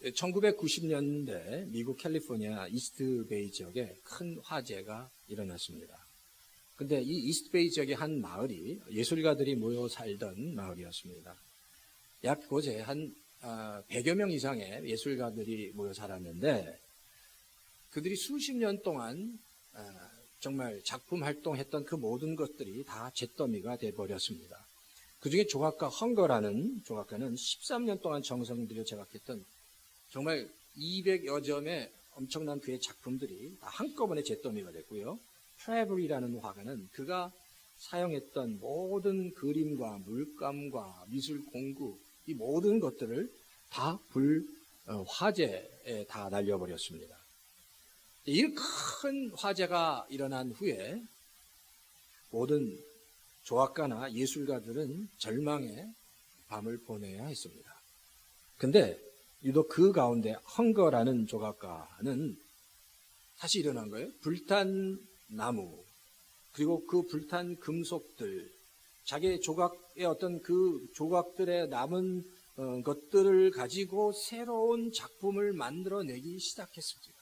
1990년대 미국 캘리포니아 이스트베이 지역에 큰 화재가 일어났습니다. 근데 이 이스트베이 지역의 한 마을이 예술가들이 모여 살던 마을이었습니다. 약 곳에 한 100여 명 이상의 예술가들이 모여 살았는데 그들이 수십 년 동안 정말 작품 활동했던 그 모든 것들이 다 잿더미가 돼버렸습니다. 그 중에 조각가 헝거라는 조각가는 13년 동안 정성 들여 제작했던 정말 200여 점의 엄청난 그의 작품들이 다 한꺼번에 잿더미가 됐고요. 트래블이라는 화가는 그가 사용했던 모든 그림과 물감과 미술 공구 이 모든 것들을 다 화재에 다 날려버렸습니다. 이 큰 화재가 일어난 후에 모든 조각가나 예술가들은 절망의 밤을 보내야 했습니다. 근데 유독 그 가운데 헝거라는 조각가는 다시 일어난 거예요. 불탄 나무 그리고 그 불탄 금속들 자기의 조각의 어떤 그 조각들의 남은 것들을 가지고 새로운 작품을 만들어내기 시작했습니다.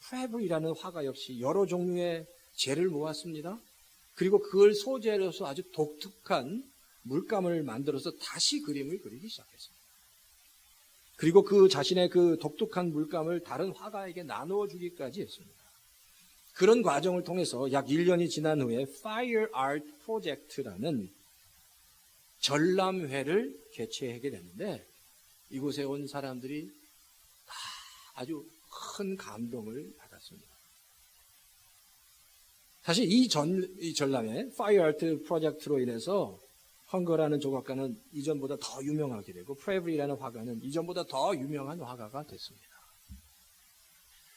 트래블이라는 화가 역시 여러 종류의 재를 모았습니다. 그리고 그걸 소재로 해서 아주 독특한 물감을 만들어서 다시 그림을 그리기 시작했습니다. 그리고 그 자신의 그 독특한 물감을 다른 화가에게 나누어 주기까지 했습니다. 그런 과정을 통해서 약 1년이 지난 후에 Fire Art Project라는 전람회를 개최하게 됐는데 이곳에 온 사람들이 다 아주 큰 감동을 받았습니다. 사실 이 전람회 Fire Art Project로 인해서 헝거라는 조각가는 이전보다 더 유명하게 되고 프레블이라는 화가는 이전보다 더 유명한 화가가 됐습니다.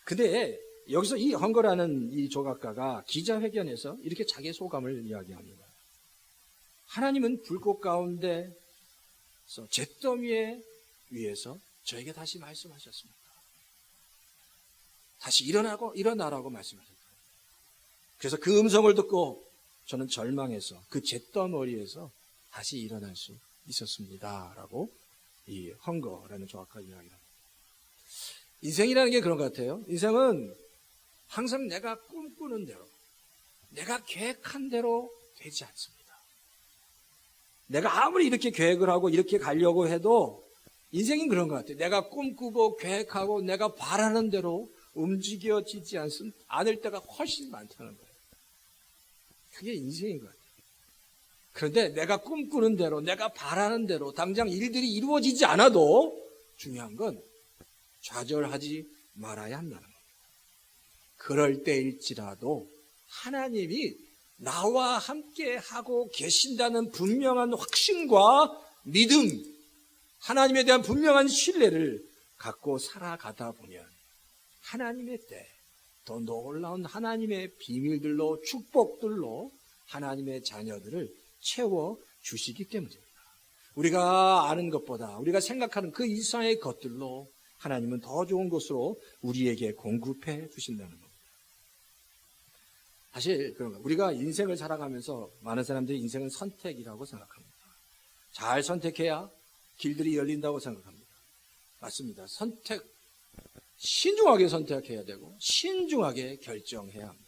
근데 여기서 이 헝거라는 이 조각가가 기자회견에서 이렇게 자기의 소감을 이야기합니다. 하나님은 불꽃 가운데서 잿더미 위에서 저에게 다시 말씀하셨습니다. 다시 일어나라고 말씀하셨어요. 그래서 그 음성을 듣고 저는 절망해서 그 잿더미에서 다시 일어날 수 있었습니다. 라고 이 헝거라는 조각가가 이야기합니다. 인생이라는 게 그런 것 같아요. 인생은 항상 내가 꿈꾸는 대로, 내가 계획한 대로 되지 않습니다. 내가 아무리 이렇게 계획을 하고 이렇게 가려고 해도 인생은 그런 것 같아요. 내가 꿈꾸고 계획하고 내가 바라는 대로 움직여지지 않을 때가 훨씬 많다는 거예요. 그게 인생인 것 같아요. 그런데 내가 꿈꾸는 대로, 내가 바라는 대로 당장 일들이 이루어지지 않아도 중요한 건 좌절하지 말아야 한다는 겁니다. 그럴 때일지라도 하나님이 나와 함께 하고 계신다는 분명한 확신과 믿음, 하나님에 대한 분명한 신뢰를 갖고 살아가다 보면 하나님의 때, 더 놀라운 하나님의 비밀들로 축복들로 하나님의 자녀들을 채워주시기 때문입니다. 우리가 아는 것보다 우리가 생각하는 그 이상의 것들로 하나님은 더 좋은 것으로 우리에게 공급해 주신다는 겁니다. 사실 그런 거 우리가 인생을 살아가면서 많은 사람들이 인생은 선택이라고 생각합니다. 잘 선택해야 길들이 열린다고 생각합니다. 맞습니다. 신중하게 선택해야 되고 신중하게 결정해야 합니다.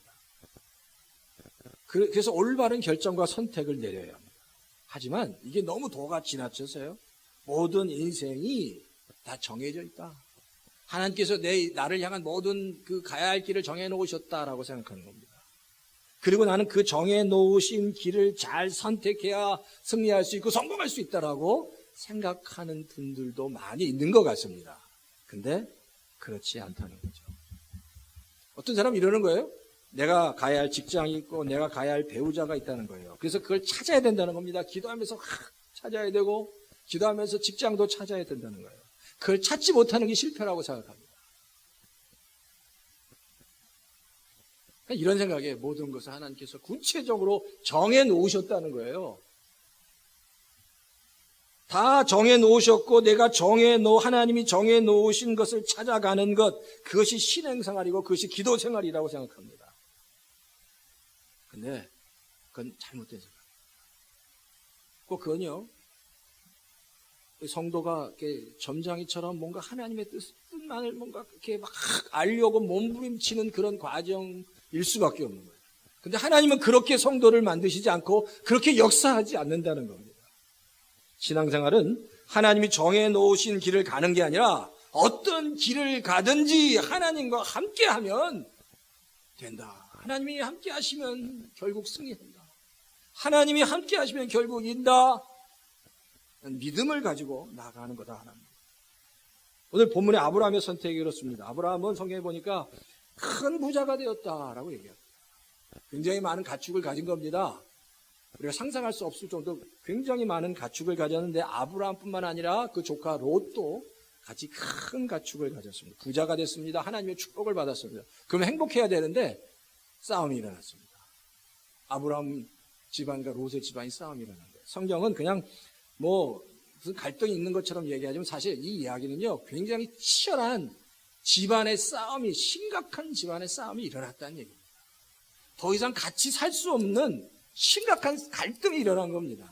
그래서 올바른 결정과 선택을 내려야 합니다. 하지만 이게 너무 도가 지나쳐서요. 모든 인생이 다 정해져 있다. 하나님께서 나를 향한 모든 그 가야 할 길을 정해놓으셨다라고 생각하는 겁니다. 그리고 나는 그 정해놓으신 길을 잘 선택해야 승리할 수 있고 성공할 수 있다라고 생각하는 분들도 많이 있는 것 같습니다. 근데 그렇지 않다는 거죠. 어떤 사람은 이러는 거예요. 내가 가야 할 직장이 있고 내가 가야 할 배우자가 있다는 거예요. 그래서 그걸 찾아야 된다는 겁니다. 기도하면서 찾아야 되고 기도하면서 직장도 찾아야 된다는 거예요. 그걸 찾지 못하는 게 실패라고 생각합니다. 이런 생각에 모든 것을 하나님께서 구체적으로 정해놓으셨다는 거예요. 다 정해놓으셨고 하나님이 정해놓으신 것을 찾아가는 것, 그것이 신앙생활이고 그것이 기도생활이라고 생각합니다. 근데 그건 잘못된 생각입니다. 꼭 그건요, 성도가 이렇게 점장이처럼 뭔가 하나님의 뜻만을 뭔가 이렇게 막 알려고 몸부림치는 그런 과정일 수밖에 없는 거예요. 근데 하나님은 그렇게 성도를 만드시지 않고 그렇게 역사하지 않는다는 겁니다. 신앙생활은 하나님이 정해 놓으신 길을 가는 게 아니라 어떤 길을 가든지 하나님과 함께하면 된다. 하나님이 함께 하시면 결국 승리한다. 하나님이 함께 하시면 결국 인다. 믿음을 가지고 나가는 거다. 하나님. 오늘 본문에 아브라함의 선택이 그렇습니다. 아브라함은 성경에 보니까 큰 부자가 되었다라고 얘기합니다. 굉장히 많은 가축을 가진 겁니다. 우리가 상상할 수 없을 정도 굉장히 많은 가축을 가졌는데 아브라함뿐만 아니라 그 조카 롯도 같이 큰 가축을 가졌습니다. 부자가 됐습니다. 하나님의 축복을 받았습니다. 그러면 행복해야 되는데 싸움이 일어났습니다. 아브라함 집안과 롯의 집안이 싸움이 일어났는데 성경은 그냥 무슨 갈등이 있는 것처럼 얘기하지만 사실 이 이야기는요 굉장히 치열한 집안의 싸움이 심각한 집안의 싸움이 일어났다는 얘기입니다. 더 이상 같이 살 수 없는 심각한 갈등이 일어난 겁니다.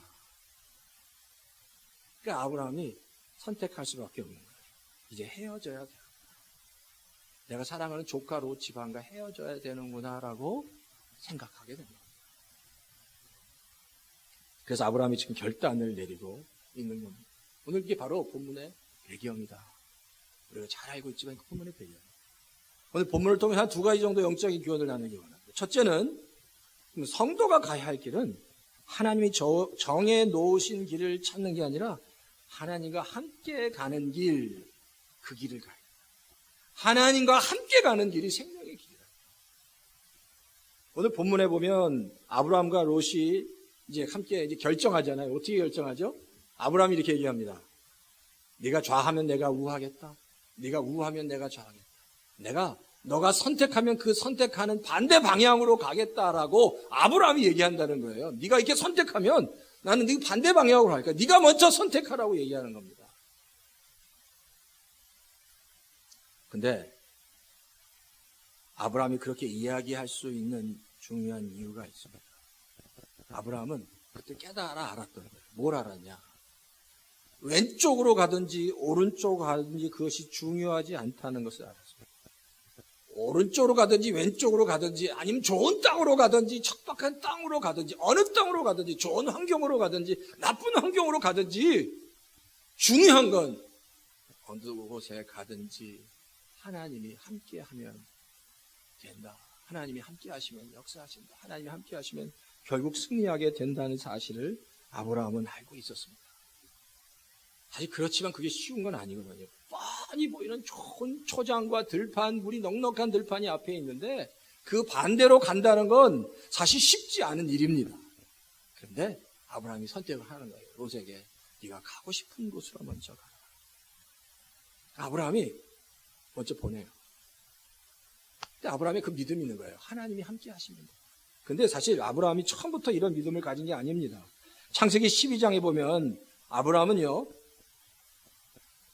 그러니까 아브라함이 선택할 수밖에 없는 거예요. 이제 헤어져야 돼. 내가 사랑하는 조카 롯 집안과 헤어져야 되는구나라고 생각하게 됩니다. 그래서 아브라함이 지금 결단을 내리고 있는 겁니다. 오늘 이게 바로 본문의 배경이다. 우리가 잘 알고 있지만 그 본문의 배경. 오늘 본문을 통해 한 두 가지 정도 영적인 교훈을 나누기 원합니다. 첫째는 성도가 가야 할 길은 하나님이 정해 놓으신 길을 찾는 게 아니라 하나님과 함께 가는 길, 그 길을 가야 합니다. 하나님과 함께 가는 길이 생명의 길이다. 오늘 본문에 보면 아브라함과 롯이 이제 함께 결정하잖아요. 어떻게 결정하죠? 아브라함이 이렇게 얘기합니다. 네가 좌하면 내가 우하겠다. 네가 우하면 내가 좌하겠다. 너가 선택하면 그 선택하는 반대 방향으로 가겠다라고 아브라함이 얘기한다는 거예요. 네가 이렇게 선택하면 나는 네 반대 방향으로 가니까 네가 먼저 선택하라고 얘기하는 겁니다. 근데 아브라함이 그렇게 이야기할 수 있는 중요한 이유가 있습니다. 아브라함은 그때 깨달아 알았던 거예요. 뭘 알았냐? 왼쪽으로 가든지 오른쪽으로 가든지 그것이 중요하지 않다는 것을 알았습니다. 오른쪽으로 가든지 왼쪽으로 가든지 아니면 좋은 땅으로 가든지 척박한 땅으로 가든지 어느 땅으로 가든지 좋은 환경으로 가든지 나쁜 환경으로 가든지 중요한 건 어느 곳에 가든지 하나님이 함께하면 된다. 하나님이 함께하시면 역사하신다. 하나님이 함께하시면 결국 승리하게 된다는 사실을 아브라함은 알고 있었습니다. 사실 그렇지만 그게 쉬운 건 아니거든요. 뻔히 보이는 좋은 초장과 들판, 물이 넉넉한 들판이 앞에 있는데 그 반대로 간다는 건 사실 쉽지 않은 일입니다. 그런데 아브라함이 선택을 하는 거예요. 롯에게 네가 가고 싶은 곳으로 먼저 가라. 아브라함이 먼저 보내요. 근데 아브라함이 그 믿음이 있는 거예요. 하나님이 함께 하십니다. 근데 사실 아브라함이 처음부터 이런 믿음을 가진 게 아닙니다. 창세기 12장에 보면 아브라함은요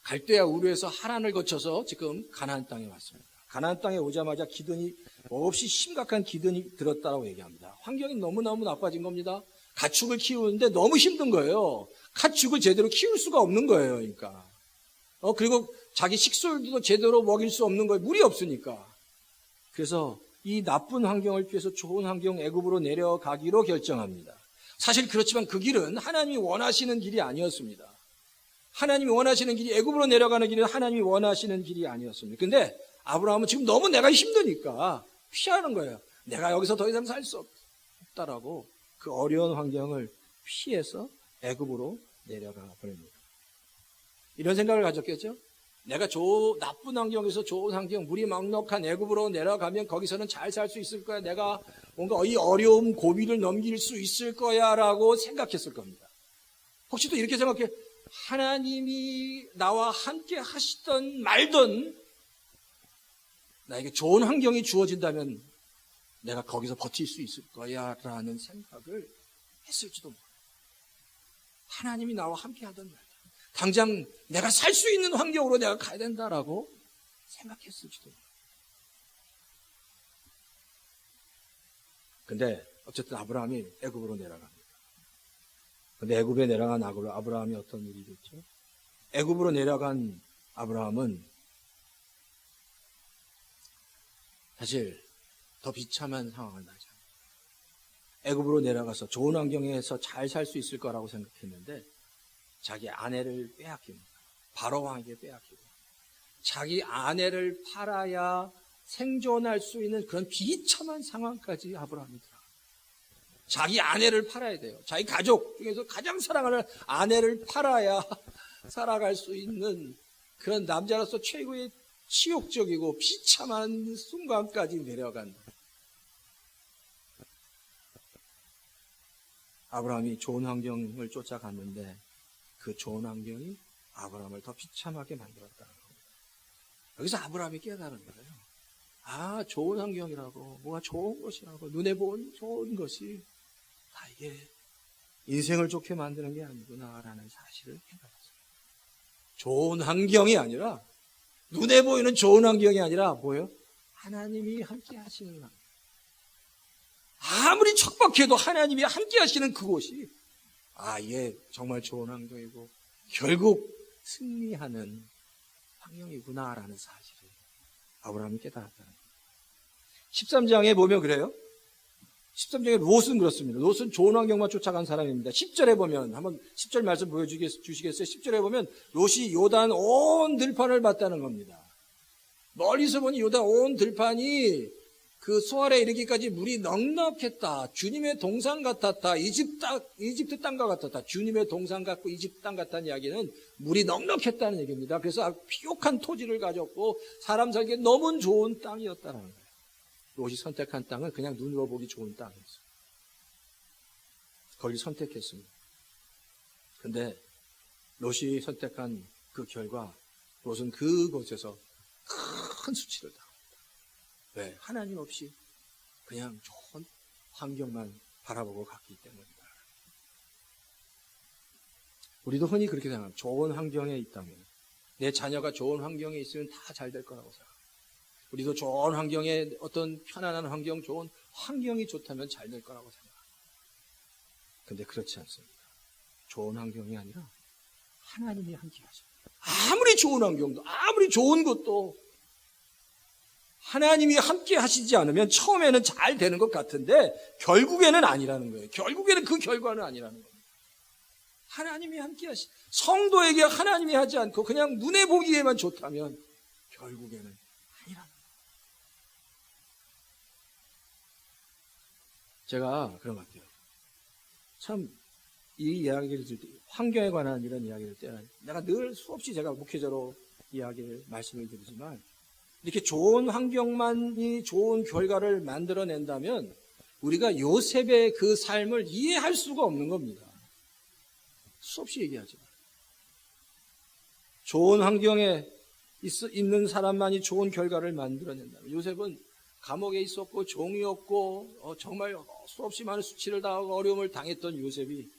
갈대아 우르에서 하란을 거쳐서 지금 가나안 땅에 왔습니다. 가나안 땅에 오자마자 기근이 없이 심각한 기근이 들었다고 얘기합니다. 환경이 너무너무 나빠진 겁니다. 가축을 키우는데 너무 힘든 거예요. 가축을 제대로 키울 수가 없는 거예요. 그러니까 그리고 자기 식솔도 제대로 먹일 수 없는 거예요. 물이 없으니까. 그래서 이 나쁜 환경을 피해서 좋은 환경 애굽으로 내려가기로 결정합니다. 사실 그렇지만 그 길은 하나님이 원하시는 길이 아니었습니다. 하나님이 원하시는 길이 애굽으로 내려가는 길은 하나님이 원하시는 길이 아니었습니다. 근데 아브라함은 지금 너무 내가 힘드니까 피하는 거예요. 내가 여기서 더 이상 살 수 없다라고 그 어려운 환경을 피해서 애굽으로 내려가 버립니다. 이런 생각을 가졌겠죠? 내가 나쁜 환경에서 좋은 환경, 물이 넉넉한 애굽으로 내려가면 거기서는 잘 살 수 있을 거야. 내가 뭔가 이 어려움, 고비를 넘길 수 있을 거야라고 생각했을 겁니다. 혹시 또 이렇게 생각해? 하나님이 나와 함께 하시던 말던 나에게 좋은 환경이 주어진다면 내가 거기서 버틸 수 있을 거야 라는 생각을 했을지도 몰라요. 하나님이 나와 함께 하던 말 당장 내가 살 수 있는 환경으로 내가 가야 된다라고 생각했을지도 몰라요. 근데 어쨌든 아브라함이 애굽으로 내려갑니다. 근데 애굽에 내려간 아브라함이 어떤 일이 있죠? 애굽으로 내려간 아브라함은 사실 더 비참한 상황을 맞이합니다. 애굽으로 내려가서 좋은 환경에서 잘 살 수 있을 거라고 생각했는데 자기 아내를 빼앗깁니다. 바로 왕에게 빼앗기고 자기 아내를 팔아야 생존할 수 있는 그런 비참한 상황까지 아브라함이 들어갑니다. 자기 아내를 팔아야 돼요. 자기 가족 중에서 가장 사랑하는 아내를 팔아야 살아갈 수 있는 그런 남자로서 최고의 치욕적이고 비참한 순간까지 내려간다. 아브라함이 좋은 환경을 쫓아갔는데 그 좋은 환경이 아브라함을 더 비참하게 만들었다는 겁니다. 여기서 아브라함이 깨달은 거예요. 아, 좋은 환경이라고, 뭐가 좋은 것이라고, 눈에 보는 좋은 것이 다 이게 인생을 좋게 만드는 게 아니구나라는 사실을 깨달았어요. 좋은 환경이 아니라, 눈에 보이는 좋은 환경이 아니라 뭐예요? 하나님이 함께 하시는 환경. 아무리 척박해도 하나님이 함께 하시는 그곳이 이게 정말 좋은 환경이고 결국 승리하는 환경이구나라는 사실을 아브라함이 깨달았다는 거예요. 13장에 보면 그래요. 13장에 롯은 그렇습니다. 롯은 좋은 환경만 쫓아간 사람입니다. 10절에 보면 한번 10절 말씀 보여주시겠어요? 10절에 보면 롯이 요단 온 들판을 봤다는 겁니다. 멀리서 보니 요단 온 들판이 그 수알에 이르기까지 물이 넉넉했다. 주님의 동산 같았다. 이집트 땅과 같았다. 주님의 동산 같고 이집트 땅 같다는 이야기는 물이 넉넉했다는 얘기입니다. 그래서 비옥한 토지를 가졌고 사람 살기에 너무 좋은 땅이었다는 거예요. 롯이 선택한 땅은 그냥 눈으로 보기 좋은 땅이었어요. 거기 선택했습니다. 근데 롯이 선택한 그 결과 롯은 그곳에서 큰 수치를 당합니다. 왜? 하나님 없이 그냥 좋은 환경만 바라보고 갔기 때문이다. 우리도 흔히 그렇게 생각합니다. 좋은 환경에 있다면, 내 자녀가 좋은 환경에 있으면 다 잘 될 거라고 생각합니다. 우리도 좋은 환경에 어떤 편안한 환경, 좋은 환경이 좋다면 잘 될 거라고 생각합니다. 근데 그렇지 않습니다. 좋은 환경이 아니라 하나님이 함께 하십니다. 아무리 좋은 환경도, 아무리 좋은 것도 하나님이 함께 하시지 않으면 처음에는 잘 되는 것 같은데 결국에는 아니라는 거예요. 결국에는 그 결과는 아니라는 겁니다. 하나님이 함께 성도에게 하나님이 하지 않고 그냥 눈에 보기에만 좋다면 결국에는 아니라는 거예요. 제가 그런 것 같아요. 참 이 이야기를 들 때, 환경에 관한 이런 이야기를 할 때는 내가 늘 수없이 제가 목회자로 이야기를 말씀을 드리지만 이렇게 좋은 환경만이 좋은 결과를 만들어낸다면 우리가 요셉의 그 삶을 이해할 수가 없는 겁니다. 수없이 얘기하지만 좋은 환경에 있는 사람만이 좋은 결과를 만들어낸다면 요셉은 감옥에 있었고 종이었고 정말 수없이 많은 수치를 당하고 어려움을 당했던 요셉이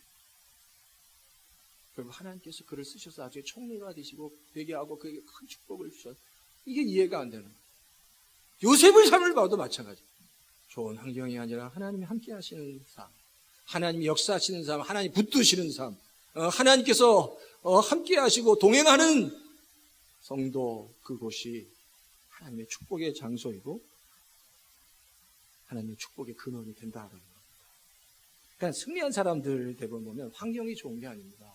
결국 하나님께서 그를 쓰셔서 나중에 총리가 되시고 되게 하고 그에게 큰 축복을 주셨어요. 이게 이해가 안 되는 거예요. 요셉의 삶을 봐도 마찬가지예요. 좋은 환경이 아니라 하나님이 함께 하시는 삶, 하나님이 역사하시는 삶, 하나님 붙드시는 삶, 하나님께서 함께 하시고 동행하는 성도 그곳이 하나님의 축복의 장소이고 하나님의 축복의 근원이 된다는 겁니다. 그러니까 승리한 사람들 대부분 보면 환경이 좋은 게 아닙니다.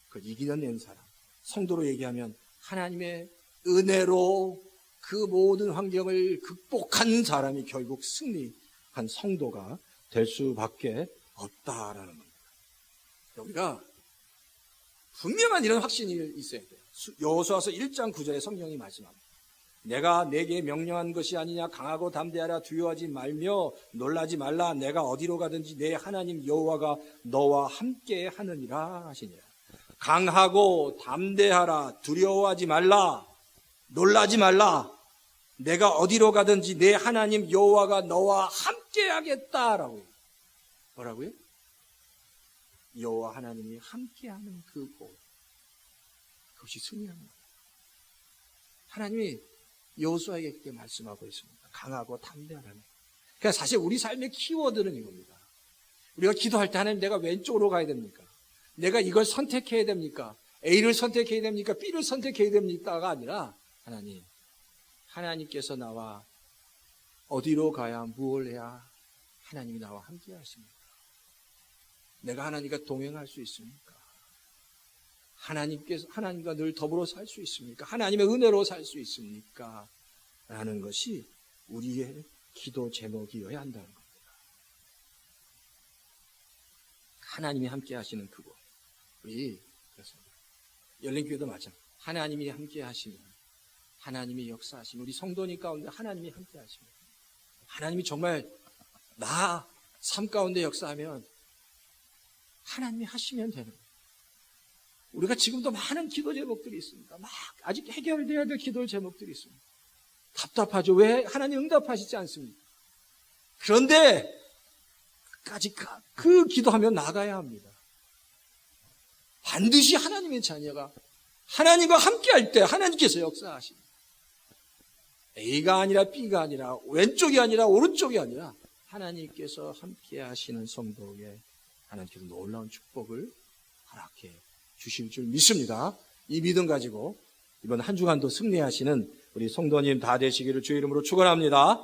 그 이겨낸 사람, 성도로 얘기하면 하나님의 은혜로 그 모든 환경을 극복한 사람이 결국 승리한 성도가 될 수밖에 없다라는 겁니다. 우리가 분명한 이런 확신이 있어야 돼요. 여호수아서 1장 9절에 성경이 말씀합니다. 내가 내게 명령한 것이 아니냐. 강하고 담대하라. 두려워하지 말며 놀라지 말라. 내가 어디로 가든지 내 하나님 여호와가 너와 함께 하느니라 하시니라. 강하고 담대하라. 두려워하지 말라. 놀라지 말라. 내가 어디로 가든지 내 하나님 여호와가 너와 함께 하겠다라고요. 뭐라고요? 여호와 하나님이 함께하는 그곳, 그것이 승리하는 거예요. 하나님이 여호수아에게 그렇게 말씀하고 있습니다. 강하고 담대하라는. 그러니까 사실 우리 삶의 키워드는 이겁니다. 우리가 기도할 때 하나님 내가 왼쪽으로 가야 됩니까? 내가 이걸 선택해야 됩니까? A를 선택해야 됩니까? B를 선택해야 됩니까가 아니라 하나님께서 나와 어디로 가야 무엇을 해야 하나님이 나와 함께 하십니까? 내가 하나님과 동행할 수 있습니까? 하나님과 늘 더불어 살 수 있습니까? 하나님의 은혜로 살 수 있습니까? 라는 것이 우리의 기도 제목이어야 한다는 겁니다. 하나님이 함께 하시는 그곳. 우리 그렇습니다. 열린교회도 마찬가지입니다. 하나님이 함께 하시면, 하나님이 역사하시면, 우리 성도님 가운데 하나님이 함께 하시면, 하나님이 정말 나 삶 가운데 역사하면 하나님이 하시면 되는 거예요. 우리가 지금도 많은 기도 제목들이 있습니다. 막 아직 해결돼야 될 기도 제목들이 있습니다. 답답하죠. 왜 하나님 응답하시지 않습니까? 그런데 끝까지 그 기도하면 나가야 합니다. 반드시 하나님의 자녀가 하나님과 함께할 때 하나님께서 역사하십니다. A가 아니라 B가 아니라 왼쪽이 아니라 오른쪽이 아니라 하나님께서 함께하시는 성도에게 하나님께서 놀라운 축복을 허락해 주실 줄 믿습니다. 이 믿음 가지고 이번 한 주간도 승리하시는 우리 성도님 다 되시기를 주의 이름으로 축원합니다.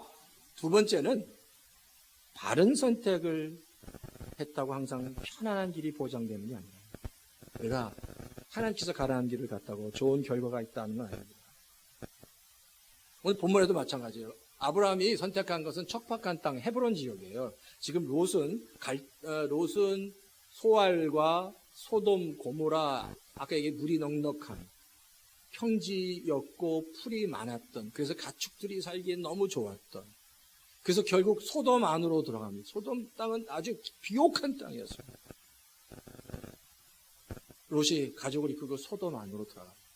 두 번째는 바른 선택을 했다고 항상 편안한 길이 보장되는 게 아니라 우리가 하나님께서 가라는 길을 갔다고 좋은 결과가 있다는 건 아닙니다. 오늘 본문에도 마찬가지예요. 아브라함이 선택한 것은 척박한 땅 헤브론 지역이에요. 지금 롯은 소알과 소돔, 고모라, 아까 얘기 물이 넉넉한 평지였고 풀이 많았던, 그래서 가축들이 살기에 너무 좋았던, 그래서 결국 소돔 안으로 들어갑니다. 소돔 땅은 아주 비옥한 땅이었어요. 롯이 가족을 이끌고 소돔 안으로 들어갑니다.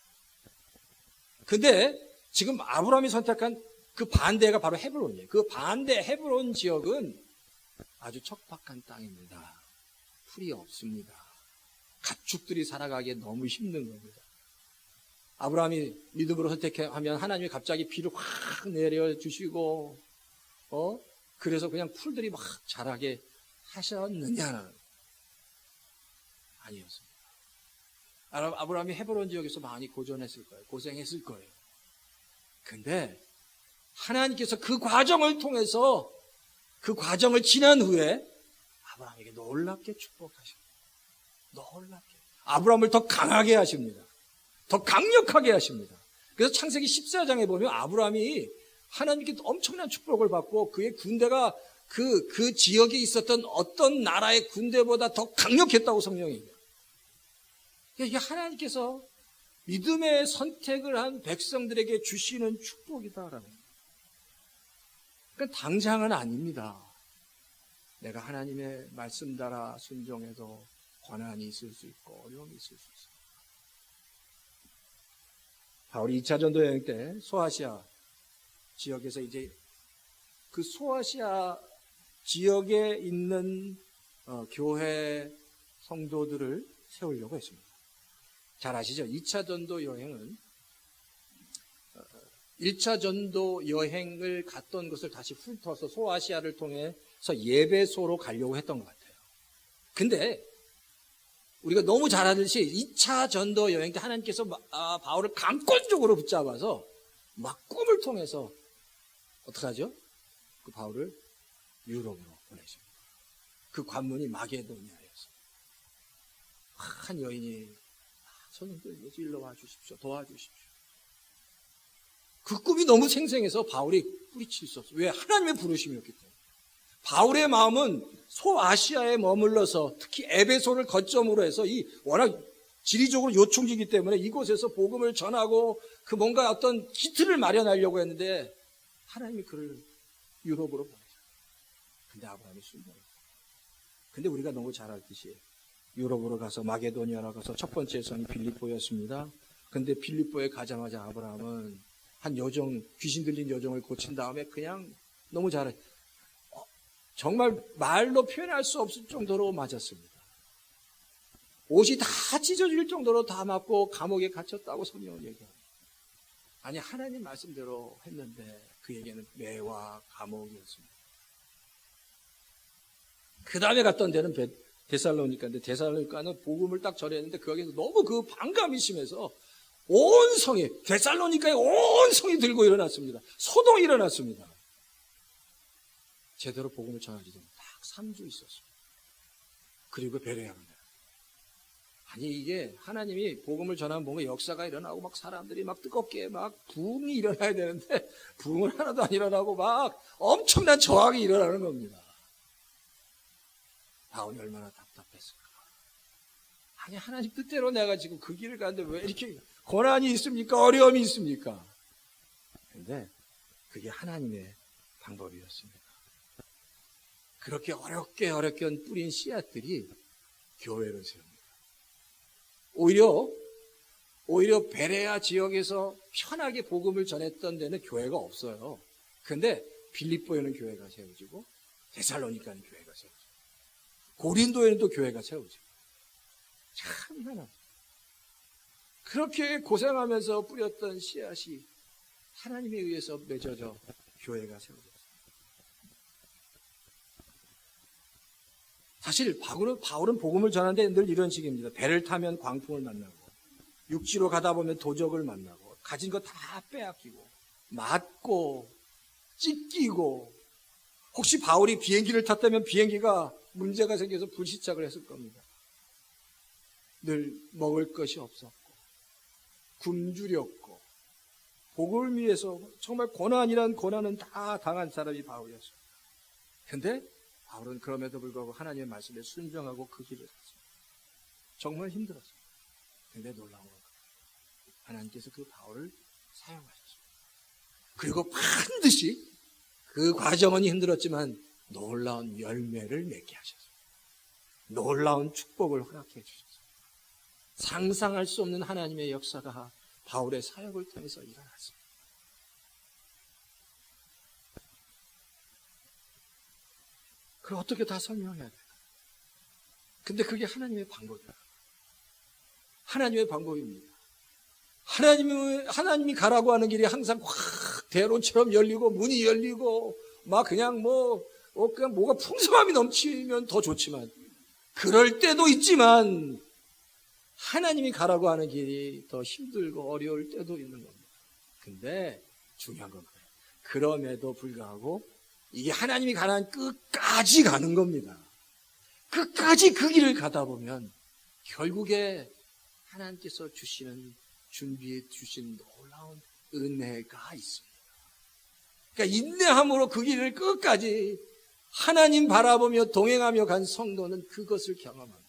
근데 지금 아브라함이 선택한 그 반대가 바로 헤브론이에요. 그 반대 헤브론 지역은 아주 척박한 땅입니다. 풀이 없습니다. 가축들이 살아가기에 너무 힘든 겁니다. 아브라함이 믿음으로 선택하면 하나님이 갑자기 비를 확 내려주시고 그래서 그냥 풀들이 막 자라게 하셨느냐는 아니었습니다. 아브라함이 헤브론 지역에서 많이 고전했을 거예요. 고생했을 거예요. 근데 하나님께서 그 과정을 통해서 그 과정을 지난 후에 아브라함에게 놀랍게 축복하십니다. 놀랍게. 아브라함을 더 강하게 하십니다. 더 강력하게 하십니다. 그래서 창세기 14장에 보면 아브라함이 하나님께 엄청난 축복을 받고 그의 군대가 그 지역에 있었던 어떤 나라의 군대보다 더 강력했다고 성경이 얘기해요. 이게 하나님께서 믿음의 선택을 한 백성들에게 주시는 축복이다라는 거예요. 그러니까 당장은 아닙니다. 내가 하나님의 말씀 따라 순종해도 고난이 있을 수 있고 어려움이 있을 수 있습니다. 바울이 2차 전도 여행 때 소아시아 지역에서 이제 그 소아시아 지역에 있는 교회 성도들을 세우려고 했습니다. 잘 아시죠? 2차 전도 여행은 1차 전도 여행을 갔던 것을 다시 훑어서 소아시아를 통해서 예배소로 가려고 했던 것 같아요. 근데 우리가 너무 잘 아듯이 2차 전도 여행 때 하나님께서 바울을 강권적으로 붙잡아서 막 꿈을 통해서 어떻게 하죠? 그 바울을 유럽으로 보내십니다. 그 관문이 마게도니아였어요. 한 여인이 손님들 일로 와주십시오. 도와주십시오. 그 꿈이 너무 생생해서 바울이 뿌리칠 수 없어요. 왜? 하나님의 부르심이었기 때문에. 바울의 마음은 소아시아에 머물러서 특히 에베소를 거점으로 해서 이 워낙 지리적으로 요충지이기 때문에 이곳에서 복음을 전하고 그 뭔가 어떤 기틀을 마련하려고 했는데 하나님이 그를 유럽으로 보내셨어요. 근데 아브라함이 순종했어요. 근데 우리가 너무 잘 알듯이 유럽으로 가서 마게도니아로 가서 첫 번째 성이 빌립보였습니다. 근데 빌립보에 가자마자 아브라함은 한 여정, 귀신 들린 여정을 고친 다음에 그냥 너무 잘해. 정말 말로 표현할 수 없을 정도로 맞았습니다. 옷이 다 찢어질 정도로 다 맞고 감옥에 갇혔다고 성경은 얘기합니다. 아니 하나님 말씀대로 했는데 그에게는 매와 감옥이었습니다. 그 다음에 갔던 데는 데살로니카인데 데살로니카는 복음을 딱 전했는데 거기서 너무 그 반감이 심해서 온 성이 데살로니카의 온 성이 들고 일어났습니다. 소동이 일어났습니다. 제대로 복음을 전하지도 딱 3주 있었습니다. 그리고 베레아가 내려. 아니 이게 하나님이 복음을 전하면 뭔가 역사가 일어나고 막 사람들이 막 뜨겁게 막 부흥이 일어나야 되는데 부흥은 하나도 안 일어나고 막 엄청난 저항이 일어나는 겁니다. 바울이 얼마나 답답했을까. 아니 하나님 뜻대로 내가 지금 그 길을 가는데 왜 이렇게 고난이 있습니까? 어려움이 있습니까? 근데 그게 하나님의 방법이었습니다. 그렇게 어렵게 뿌린 씨앗들이 교회를 세웁니다. 오히려 베레아 지역에서 편하게 복음을 전했던 데는 교회가 없어요. 근데 빌립보에는 교회가 세워지고 데살로니카는 교회가 세워지고 고린도에는 또 교회가 세워지고 참 희한하죠. 그렇게 고생하면서 뿌렸던 씨앗이 하나님에 의해서 맺어져 교회가 세워졌어요. 사실 바울은 복음을 전하는데 늘 이런 식입니다. 배를 타면 광풍을 만나고 육지로 가다 보면 도적을 만나고 가진 거 다 빼앗기고 맞고 찢기고 혹시 바울이 비행기를 탔다면 비행기가 문제가 생겨서 불시착을 했을 겁니다. 늘 먹을 것이 없었고 굶주렸고 복음을 위해서 정말 고난이란 고난은 다 당한 사람이 바울이었습니다. 그런데 바울은 그럼에도 불구하고 하나님의 말씀에 순종하고 그 길을 갔습니다. 정말 힘들었어요. 그런데 놀라운 건 하나님께서 그 바울을 사용하셨습니다. 그리고 반드시 그 과정은 힘들었지만 놀라운 열매를 맺게 하셨습니다. 놀라운 축복을 허락해 주셨습니다. 상상할 수 없는 하나님의 역사가 바울의 사역을 통해서 일어났습니다. 그걸 어떻게 다 설명해야 돼요? 근데 그게 하나님의 방법이에요. 하나님의 방법입니다. 하나님이 가라고 하는 길이 항상 확 대로처럼 열리고 문이 열리고 막 그냥 그냥 뭐가 풍성함이 넘치면 더 좋지만 그럴 때도 있지만 하나님이 가라고 하는 길이 더 힘들고 어려울 때도 있는 겁니다. 근데 중요한 건 그래요. 그럼에도 불구하고 이게 하나님이 가는 끝까지 가는 겁니다. 끝까지 그 길을 가다 보면 결국에 하나님께서 준비해 주신 놀라운 은혜가 있습니다. 그러니까 인내함으로 그 길을 끝까지 하나님 바라보며 동행하며 간 성도는 그것을 경험합니다.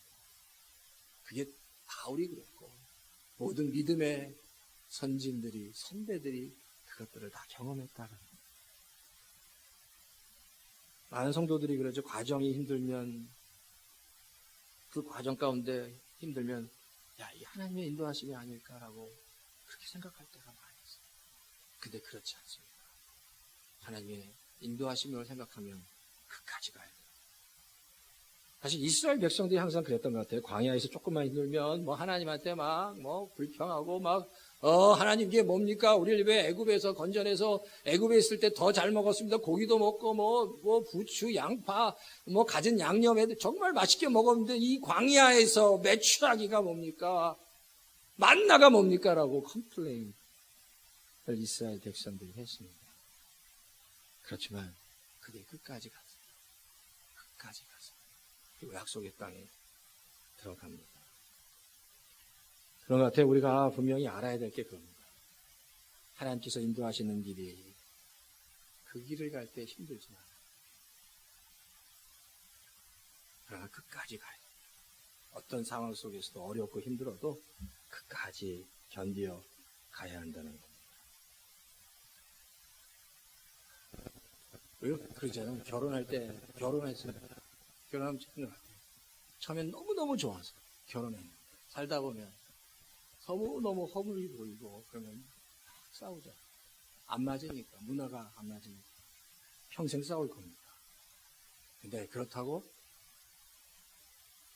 그게 바울이 그랬고 모든 믿음의 선배들이 그것들을 다 경험했다는 겁니다. 많은 성도들이 그러죠. 과정이 힘들면 그 과정 가운데 힘들면 이 하나님의 인도하심이 아닐까라고 그렇게 생각할 때가 많이 있어요. 근데 그렇지 않습니다. 하나님의 인도하심을 생각하면 끝까지 가야 돼요. 사실 이스라엘 백성들이 항상 그랬던 것 같아요. 광야에서 조금만 힘들면 하나님한테 불평하고 하나님 이게 뭡니까? 우리를 왜 애굽에서 건져내서 애굽에 있을 때 더 잘 먹었습니다. 고기도 먹고 부추, 양파, 가진 양념에 정말 맛있게 먹었는데 이 광야에서 메추라기가 뭡니까? 만나가 뭡니까? 라고 컴플레인을 이스라엘 백성들이 했습니다. 그렇지만 그게 끝까지 갔어요. 끝까지 갔어요. 그리고 약속의 땅에 들어갑니다. 그런 것 같아요. 우리가 분명히 알아야 될 게 그겁니다. 하나님께서 인도하시는 길이 그 길을 갈 때 힘들지만 그러나 끝까지 가요. 어떤 상황 속에서도 어렵고 힘들어도 끝까지 견디어 가야 한다는 겁니다. 왜 그러잖아요. 결혼하면 좋은 것 같아요. 처음엔 너무너무 좋아서 결혼했는데 살다 보면 너무너무 허물이 보이고 그러면 싸우죠. 안 맞으니까, 문화가 안 맞으니까 평생 싸울 겁니다. 근데 그렇다고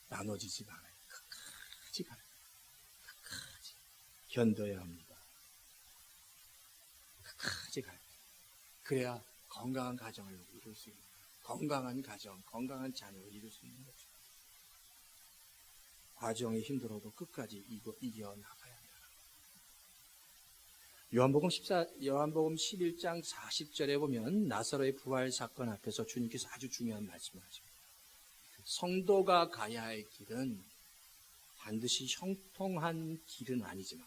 나눠지지 않아요. 끝까지 가요. 끝까지 견뎌야 합니다. 끝까지 가요. 그래야 건강한 가정을 이룰 수 있는, 건강한 가정, 건강한 자녀를 이룰 수 있는 거죠. 과정이 힘들어도 끝까지 이겨나가야 합니다. 요한복음 11장 40절에 보면 나사로의 부활 사건 앞에서 주님께서 아주 중요한 말씀을 하십니다. 성도가 가야 할 길은 반드시 형통한 길은 아니지만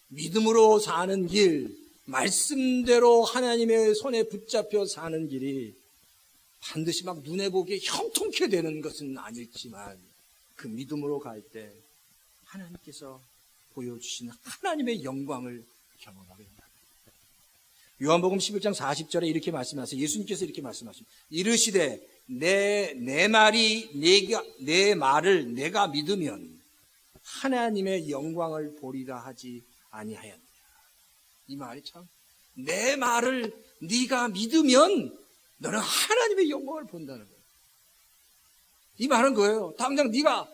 믿음으로 사는 길, 말씀대로 하나님의 손에 붙잡혀 사는 길이 반드시 막 눈에 보기에 형통케 되는 것은 아닐지만 그 믿음으로 갈 때 하나님께서 보여주시는 하나님의 영광을 경험하게 된다. 요한복음 11장 40절에 이렇게 말씀하세요. 예수님께서 이렇게 말씀하십니다. 이르시되 내 말을 내가 믿으면 하나님의 영광을 보리라 하지 아니하였느냐. 이 말이 참, 내 말을 네가 믿으면 너는 하나님의 영광을 본다는 거예요. 이 말은 거예요. 당장 네가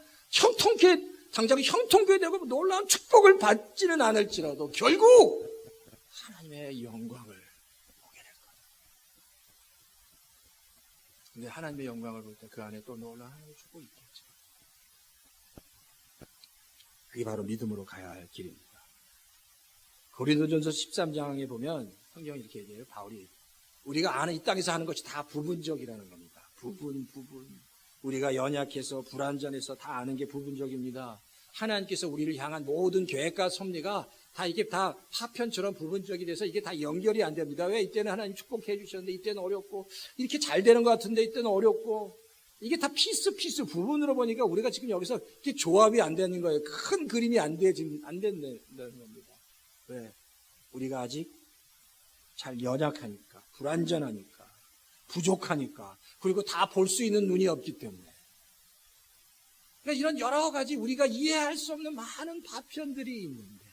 당장 형통케 되고 놀라운 축복을 받지는 않을지라도 결국 하나님의 영광을 보게 될 거다. 근데 하나님의 영광을 볼 때 그 안에 또 놀라운 하나님의 축복이 있겠죠. 그게 바로 믿음으로 가야 할 길입니다. 고린도전서 13장에 보면 성경이 이렇게 얘기해요. 바울이 우리가 아는 이 땅에서 하는 것이 다 부분적이라는 겁니다. 부분. 우리가 연약해서 불완전해서 다 아는 게 부분적입니다. 하나님께서 우리를 향한 모든 계획과 섭리가 다 이게 다 파편처럼 부분적이 돼서 이게 다 연결이 안 됩니다. 왜 이때는 하나님 축복해 주셨는데 이때는 어렵고 이렇게 잘 되는 것 같은데 이때는 어렵고 이게 다 피스 부분으로 보니까 우리가 지금 여기서 이렇게 조합이 안 되는 거예요. 큰 그림이 안 된다는 겁니다. 왜? 우리가 아직 잘 연약하니까, 불완전하니까, 부족하니까, 그리고 다 볼 수 있는 눈이 없기 때문에. 그러니까 이런 여러 가지 우리가 이해할 수 없는 많은 파편들이 있는데,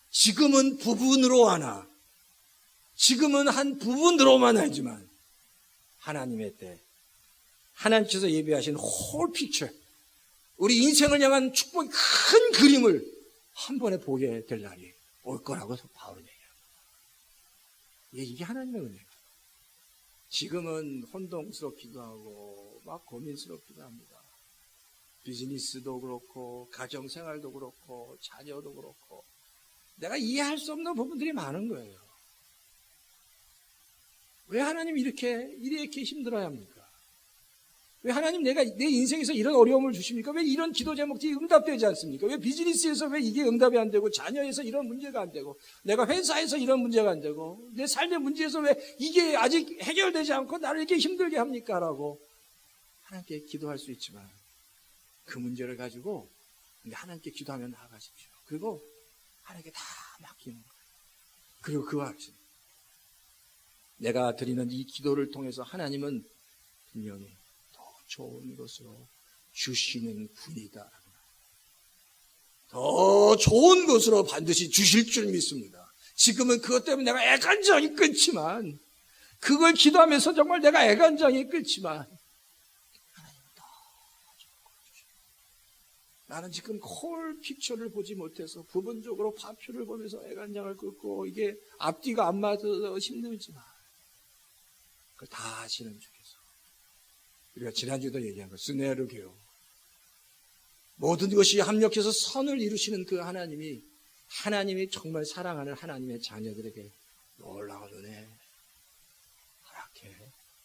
지금은 부분으로 하나, 지금은 한 부분으로만 알지만, 하나님의 때, 하나님께서 예비하신 홀 픽처, 우리 인생을 향한 축복의 큰 그림을 한 번에 보게 될 날이 올 거라고 바울은 얘기합니다. 이게 하나님의 은혜예요. 지금은 혼동스럽기도 하고 막 고민스럽기도 합니다. 비즈니스도 그렇고 가정생활도 그렇고 자녀도 그렇고 내가 이해할 수 없는 부분들이 많은 거예요. 왜 하나님 이렇게 힘들어야 합니까? 왜 하나님 내 인생에서 이런 어려움을 주십니까? 왜 이런 기도 제목들이 응답되지 않습니까? 왜 비즈니스에서 왜 이게 응답이 안 되고 자녀에서 이런 문제가 안 되고 내가 회사에서 이런 문제가 안 되고 내 삶의 문제에서 왜 이게 아직 해결되지 않고 나를 이렇게 힘들게 합니까? 라고 하나님께 기도할 수 있지만 그 문제를 가지고 하나님께 기도하며 나아가십시오. 그리고 하나님께 다 맡기는 거예요. 그리고 그와 같이 내가 드리는 이 기도를 통해서 하나님은 분명히 좋은 것으로 주시는 분이다. 더 좋은 것으로 반드시 주실 줄 믿습니다. 지금은 그것 때문에 내가 애간장이 끊지만 그걸 기도하면서 정말 내가 애간장이 끊지만 하나님은 더 좋은 걸 주십니다. 나는 지금 홀 픽처를 보지 못해서 부분적으로 파표를 보면서 애간장을 끊고 이게 앞뒤가 안 맞아서 힘들지만 그걸 다 아시는 주께서 우리가 지난주에도 얘기한 거 스네르게요. 모든 것이 합력해서 선을 이루시는 그 하나님이 정말 사랑하는 하나님의 자녀들에게 놀라운 은혜 허락해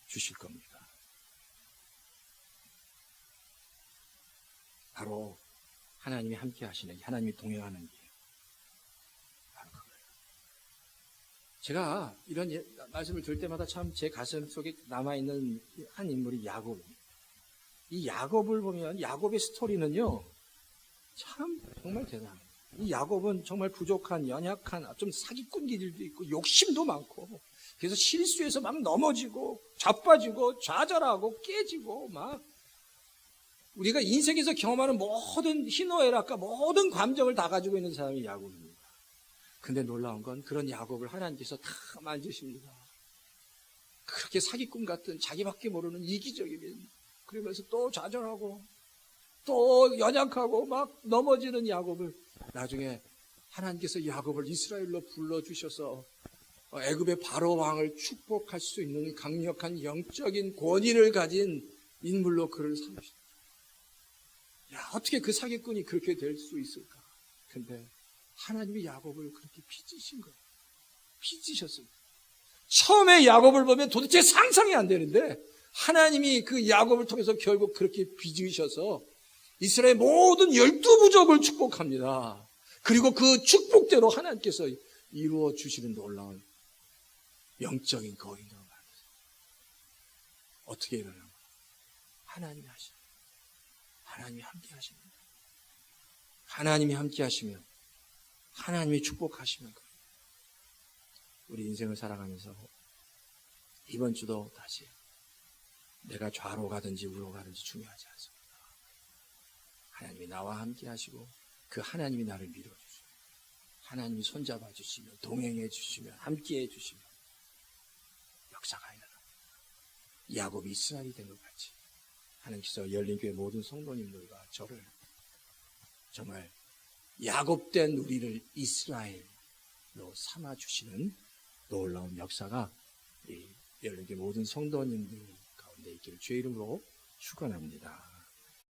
주실 겁니다. 바로 하나님이 함께 하시는 하나님이 동행하는 길. 바로 그거예요. 제가 이런 말씀을 들을 때마다 참 제 가슴 속에 남아있는 한 인물이 야곱입니다. 이 야곱을 보면 야곱의 스토리는요 참 정말 대단해요. 이 야곱은 정말 부족한 연약한 좀 사기꾼 기질도 있고 욕심도 많고 그래서 실수해서 막 넘어지고 자빠지고 좌절하고 깨지고 막 우리가 인생에서 경험하는 모든 희노애락과 모든 감정을 다 가지고 있는 사람이 야곱입니다. 근데 놀라운 건 그런 야곱을 하나님께서 다 만지십니다. 그렇게 사기꾼 같은 자기밖에 모르는 이기적인 그러면서 또 좌절하고 또 연약하고 막 넘어지는 야곱을 나중에 하나님께서 야곱을 이스라엘로 불러주셔서 애굽의 바로 왕을 축복할 수 있는 강력한 영적인 권위를 가진 인물로 그를 삼으십니다. 야, 어떻게 그 사기꾼이 그렇게 될 수 있을까? 근데 하나님이 야곱을 그렇게 빚으신 거예요. 빚으셨어요. 처음에 야곱을 보면 도대체 상상이 안 되는데 하나님이 그 야곱을 통해서 결국 그렇게 빚으셔서 이스라엘 모든 12부족을 축복합니다. 그리고 그 축복대로 하나님께서 이루어 주시는 놀라운 영적인 거인으로 만드세요. 어떻게 일어나요? 하나님이 하십니다. 하나님이 함께 하십니다. 하나님이 함께 하시면, 하나님이 축복하시면, 우리 인생을 살아가면서 이번 주도 다시 내가 좌로 가든지 우로 가든지 중요하지 않습니다. 하나님이 나와 함께 하시고 그 하나님이 나를 밀어주시고 하나님이 손잡아 주시며 동행해 주시며 함께 해 주시며 역사가 일어납니다. 야곱이 이스라엘이 된 것 같이 하나님께서 열린교회 모든 성도님들과 저를 정말 야곱된 우리를 이스라엘로 삼아주시는 놀라운 역사가 이 열린교회 모든 성도님들 가운데 있기를 주의 이름으로 축원합니다.